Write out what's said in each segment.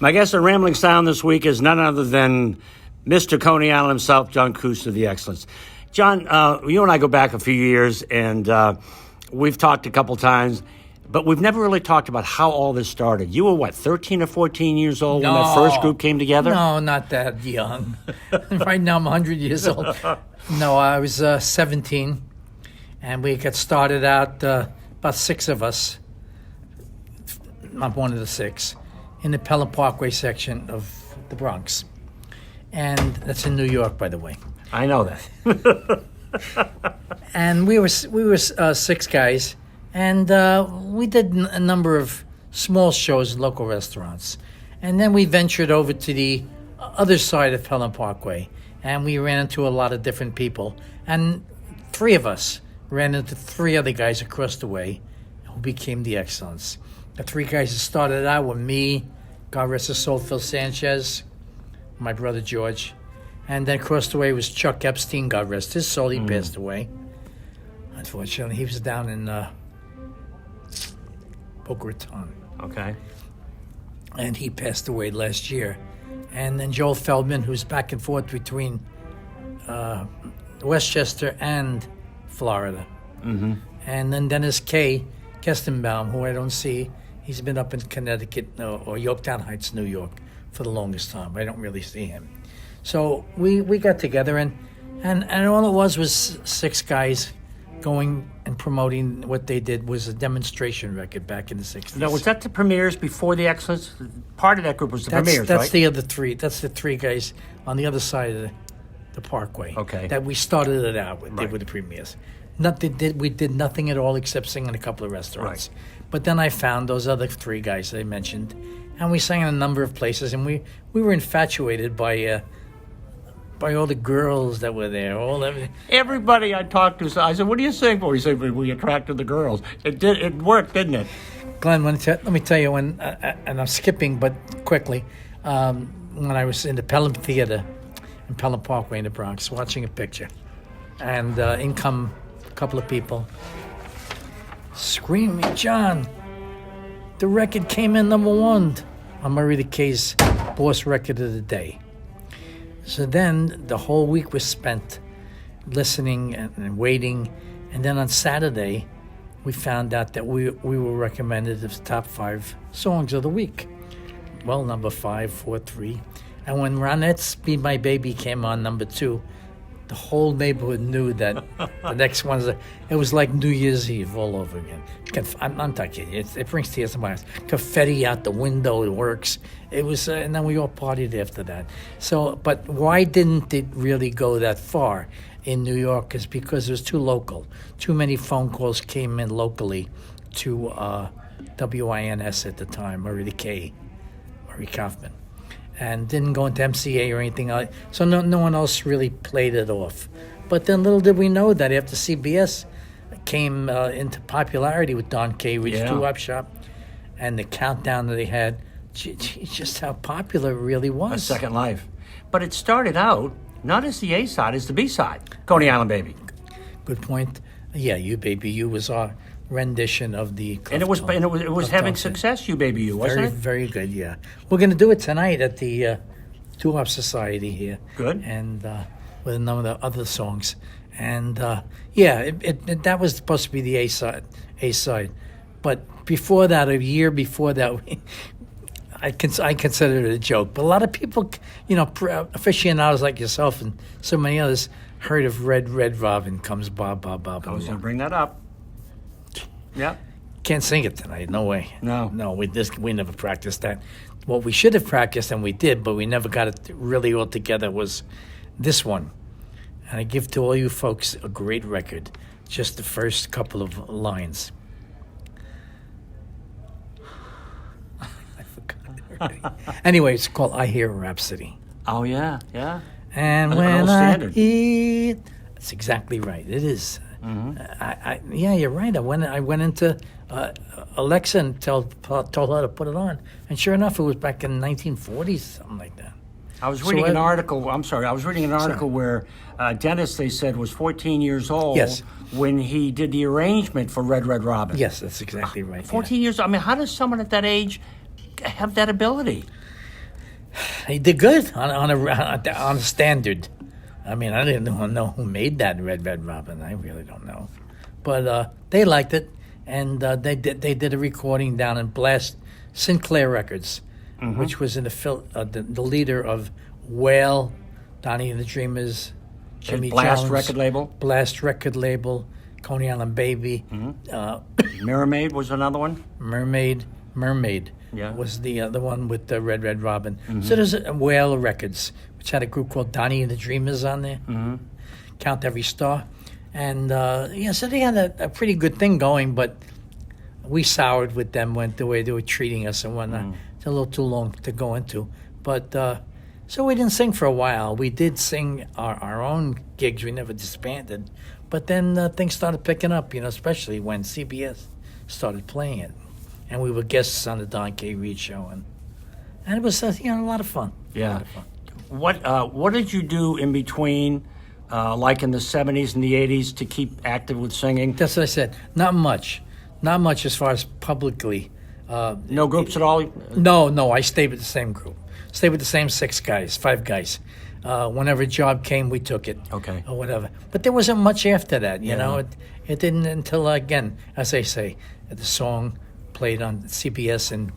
My guest on Rambling Sound this week is none other than Mr. Coney Island himself, John Kuse of the Excellence. John, you and I go back a few years, and we've talked a couple times, but we've never really talked about how all this started. You were, what, 13 or 14 years old when that first group came together? No, not that young. Right now I'm 100 years old. No, I was 17, and we got started out, about six of us. I'm one of the six, in the Pelham Parkway section of the Bronx. And that's in New York, by the way. I know that. And we were six guys, and we did a number of small shows in local restaurants. And then we ventured over to the other side of Pelham Parkway, and we ran into a lot of different people. And three of us ran into three other guys across the way who became the Excellence. The three guys that started out were me, God rest his soul, Phil Sanchez, my brother George. And then across the way was Chuck Epstein, God rest his soul. He passed away. Unfortunately, he was down in Boca Raton. Okay. And he passed away last year. And then Joel Feldman, who's back and forth between Westchester and Florida. Mm-hmm. And then Dennis K. Kestenbaum, who I don't see. He's been up in Connecticut or Yorktown Heights, New York, for the longest time. I don't really see him. So we got together, and all it was six guys going and promoting. What they did was a demonstration record back in the 60s. Now, was that the premieres before the Excellence? Part of that group was the premieres, that's right? the other three. That's the three guys on the other side of the Parkway. Okay. That we started it out with. They were the premieres. We did nothing at all except sing in a couple of restaurants. Right. But then I found those other three guys I mentioned, and we sang in a number of places, and we were infatuated by all the girls that were there. Everybody I talked to, I said, "What do you sing for?" He said, "We attracted the girls." It worked, didn't it? Glenn, let me tell you, and I'm skipping, but quickly, when I was in the Pelham Theater in Pelham Parkway in the Bronx, watching a picture, and in come a couple of people screaming, "John, the record came in #1 on Marie Kay's Boss Record of the Day." So then the whole week was spent listening and waiting. And then on Saturday, we found out that we were recommended as top 5 songs of the week. Well, number 5, 4, 3. And when Ronette's Be My Baby came on number 2, the whole neighborhood knew that the next one, it was like New Year's Eve all over again. I'm talking, it brings tears to my eyes. Confetti out the window, it works. It was, and then we all partied after that. So, but why didn't it really go that far in New York? Is because it was too local. Too many phone calls came in locally to WINS at the time, Marie Kaufman. And didn't go into MCA or anything else. So no one else really played it off. But then little did we know that after CBS came into popularity with Don K. Reached Doo Wop Shop, and the countdown that they had, just how popular it really was. A Second Life. But it started out not as the A-side, as the B-side. Coney Island Baby. Good point. Yeah, You Baby You was our rendition of the and it was having success. You Baby You, wasn't it? Very good. Yeah, we're going to do it tonight at the Doo Wop Society here. Good. And with a number of other songs, and that was supposed to be the A side, but before that, a year before that, I considered it a joke. But a lot of people, aficionados like yourself and so many others, heard of Red Robin Comes Bob. I was going to bring that up. Yeah. Can't sing it tonight. No way. No. We never practiced that. What we should have practiced, and we did, but we never got it really all together, was this one. And I give to all you folks a great record. Just the first couple of lines. I forgot it already. Anyway, it's called I Hear a Rhapsody. Oh, yeah. And when I eat... That's exactly right. It is. Mm-hmm. Yeah, you're right. I went into Alexa and told her to put it on, and sure enough, it was back in 1940s, something like that. I was reading an article. I'm sorry. I was reading an article where Dennis, they said, was 14 years old when he did the arrangement for Red Robin. Yes, that's exactly right. 14 years. I mean, how does someone at that age have that ability? He did good on a standard. I mean, I didn't know who made that Red Robin. I really don't know, but they liked it, and they did a recording down in Blast Sinclair Records, which was in the leader of Whale, Donnie and the Dreamers, Jimmy Blast Jones, record label, Coney Island Baby, Mermaid was another one. Mermaid Yeah. was the one with the Red Robin. So there's Whale Records, which had a group called Donnie and the Dreamers on there. Count Every Star. And, so they had a pretty good thing going, but we soured with them, went the way they were treating us and whatnot. It's a little too long to go into. But, so we didn't sing for a while. We did sing our own gigs. We never disbanded. But then things started picking up, especially when CBS started playing it. And we were guests on the Don K. Reed show. And it was, a lot of fun. Yeah. A lot of fun. What did you do in between, like in the 70s and the 80s, to keep active with singing? That's what I said. Not much. Not much as far as publicly. No groups at all? No. I stayed with the same group. Stayed with the same 5 guys. Whenever a job came, we took it. Okay. Or whatever. But there wasn't much after that, you Yeah. know. It didn't until, again, as I say, the song played on CBS and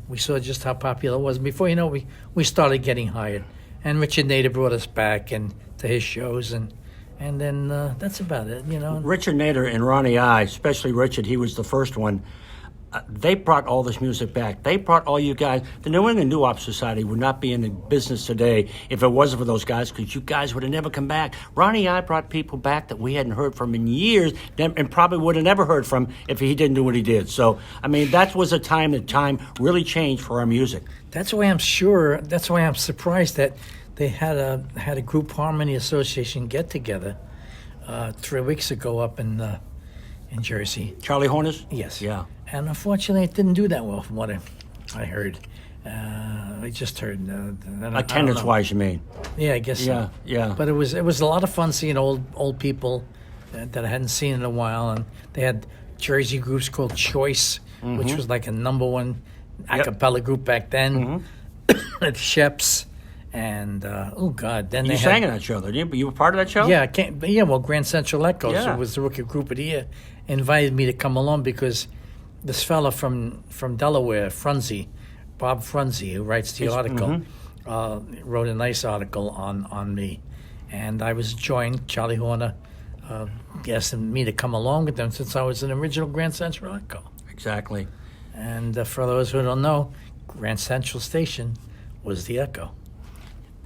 we saw just how popular it was. Before you know, we started getting hired. And Richard Nader brought us back and to his shows, and then that's about it, Richard Nader and Ronnie I, especially Richard, he was the first one. They brought all this music back. They brought all you guys. The New England Doo Wop Society would not be in the business today if it wasn't for those guys, because you guys would have never come back. Ronnie I brought people back that we hadn't heard from in years and probably would have never heard from if he didn't do what he did. So, I mean, that was a time that time really changed for our music. That's why I'm surprised that they had a group harmony association get together 3 weeks ago up in Jersey. Charlie Horner's? Yes. Yeah. And unfortunately, it didn't do that well from what I heard. I just heard. Attendance-wise, you mean? Yeah, I guess so. Yeah. But it was a lot of fun seeing old people that I hadn't seen in a while, and they had Jersey groups called Choice, which was like a #1 a cappella group back then. At Sheps, and then You sang in that show, didn't you? You were part of that show? Yeah, well, Grand Central Echoes Yeah. was the Rookie Group of the Year, invited me to come along because this fella from Delaware, Bob Frunze, who writes the article, wrote a nice article on me, and I was joined. Charlie Horner asked me to come along with them since I was an original Grand Central Echo. Exactly. And for those who don't know, Grand Central Station was the Echo.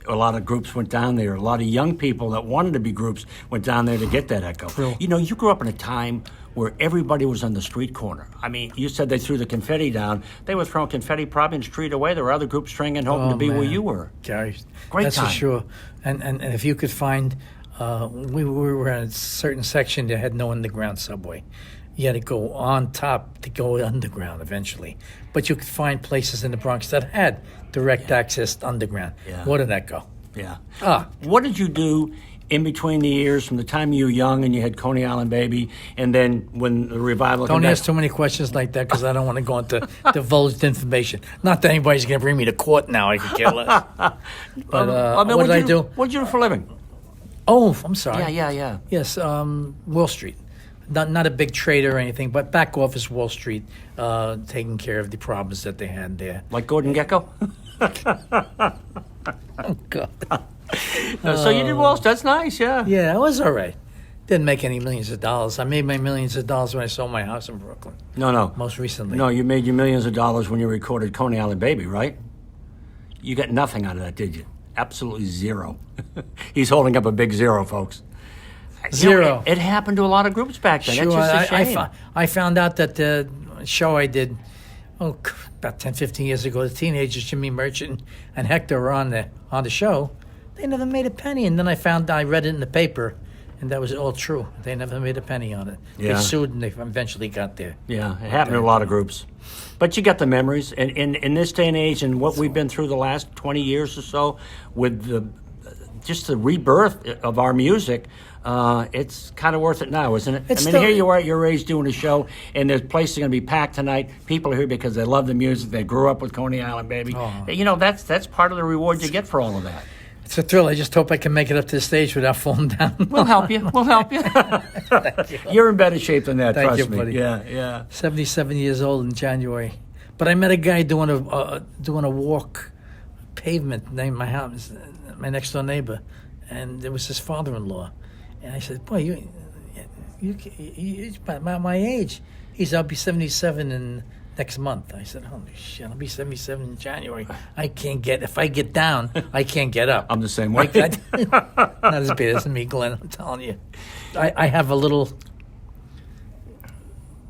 A lot of groups went down there. A lot of young people that wanted to be groups went down there to get that echo. True. You grew up in a time where everybody was on the street corner. I mean, you said they threw the confetti down. They were throwing confetti probably in the street away. There were other groups stringing, hoping to be where you were. Gary, Great that's time. for sure. And if you could find, we were in a certain section that had no underground subway. You had to go on top to go underground eventually. But you could find places in the Bronx that had direct access to underground. Yeah. Where did that go? Yeah. What did you do in between the years from the time you were young and you had Coney Island Baby, and then when the revival Don't came back? ask too many questions like that because I don't want to go into divulged information. Not that anybody's going to bring me to court now. I could care less. But what did I do? What did you do for a living? Oh, I'm sorry. Yeah. Yes, Wall Street. Not a big trader or anything, but back office Wall Street, taking care of the problems that they had there. Like Gordon Gekko? Oh, God. So you did Wall Street. That's nice, yeah. Yeah, it was all right. Didn't make any millions of dollars. I made my millions of dollars when I sold my house in Brooklyn. No. Most recently. No, you made your millions of dollars when you recorded Coney Island Baby, right? You got nothing out of that, did you? Absolutely zero. He's holding up a big zero, folks. Zero. It happened to a lot of groups back then. Sure, That's just a shame. I found out that the show I did, about 10, 15 years ago, the teenagers, Jimmy Merchant and Hector were on the show. They never made a penny. And then I read it in the paper, and that was all true. They never made a penny on it. Yeah. They sued, and they eventually got there. Yeah, it happened to a lot of groups. But you got the memories. And in this day and age and what we've been through the last 20 years or so with just the rebirth of our music, it's kind of worth it now, isn't it? It's here you are at your age doing a show, and the place is going to be packed tonight. People are here because they love the music. They grew up with Coney Island Baby. Oh. That's part of the reward you get for all of that. It's a thrill. I just hope I can make it up to the stage without falling down. We'll help you. Thank you. You're in better shape than that, Thank trust you, me. buddy. Yeah. 77 years old in January. But I met a guy doing a walk pavement named my house, my next door neighbor, and it was his father-in-law. And I said, "Boy, you're about my age." He said, "I'll be 77 in next month." I said, "Holy shit, I'll be 77 in January. If I get down, I can't get up." I'm the same way. Not as bad as me, Glenn, I'm telling you. I have a little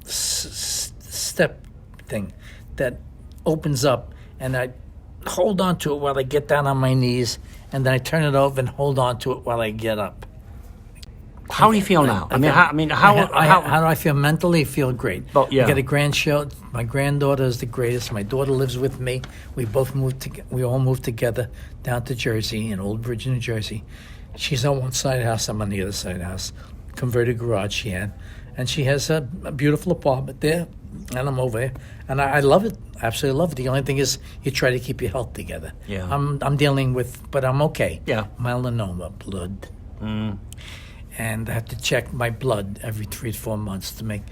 step thing that opens up, and I hold on to it while I get down on my knees, and then I turn it over and hold on to it while I get up. How do you feel now? How do I feel mentally? I feel great. Oh, yeah. I got a grandchild. My granddaughter is the greatest. My daughter lives with me. We all moved together down to Jersey, in Old Bridge, New Jersey. She's on one side of the house. I'm on the other side of the house. Converted garage she had, and she has a beautiful apartment there, and I'm over there, and I love it. Absolutely love it. The only thing is you try to keep your health together. Yeah. I'm dealing with, but I'm okay. Yeah. Melanoma, blood. And I have to check my blood every 3 to 4 months to make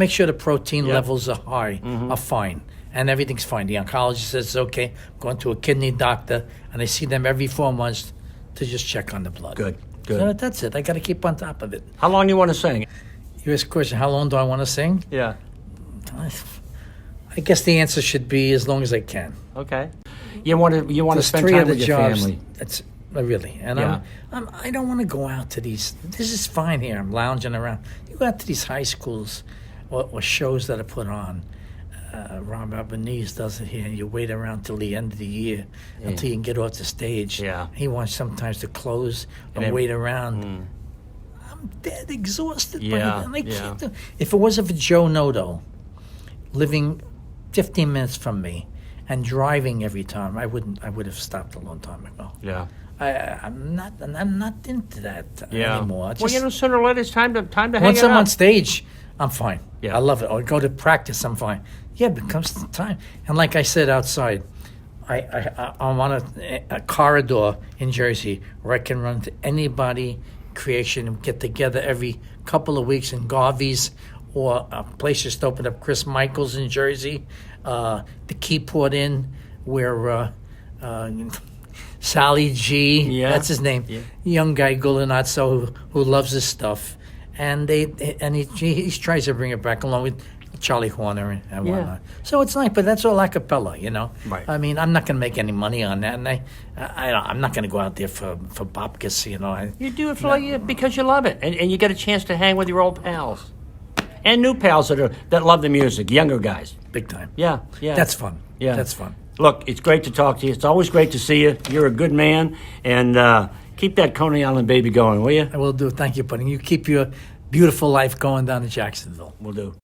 sure the protein levels are high, are fine, and everything's fine. The oncologist says it's okay. I'm going to a kidney doctor, and I see them every 4 months to just check on the blood. Good. So that's it. I got to keep on top of it. How long do you want to sing? You asked a question, how long do I want to sing? Yeah. I guess the answer should be as long as I can. Okay. You want to spend time with your family. That's really, and I don't want to go out to these. This is fine here. I'm lounging around. You go out to these high schools or shows that are put on. Rob Albanese does it here. And you wait around till the end of the year until you can get off the stage. Yeah. He wants sometimes to close and wait around. I'm dead exhausted. Yeah. I can't do. If it wasn't for Joe Noto living 15 minutes from me and driving every time, I would have stopped a long time ago. Yeah. I'm not into that anymore. Sooner or later it's time to hang it up. Once I'm on stage, I'm fine. Yeah. I love it. Or go to practice, I'm fine. Yeah, but it comes to time. And like I said outside, I'm on a corridor in Jersey where I can run to anybody, creation, and get together every couple of weeks in Garvey's, or a place just opened up, Chris Michaels in Jersey, the Keyport Inn, where Sally G, that's his name, young guy Gulinazzo who loves his stuff, and he tries to bring it back along with Charlie Horner and whatnot. So it's nice, but that's all a cappella, Right. I mean, I'm not going to make any money on that, and I'm not going to go out there for babkas, You do it because you love it, and you get a chance to hang with your old pals. And new pals that love the music, younger guys. Big time. Yeah. That's fun. Yeah. That's fun. Look, it's great to talk to you. It's always great to see you. You're a good man, and keep that Coney Island Baby going, will you? I will do. Thank you, buddy. You keep your beautiful life going down to Jacksonville. Will do.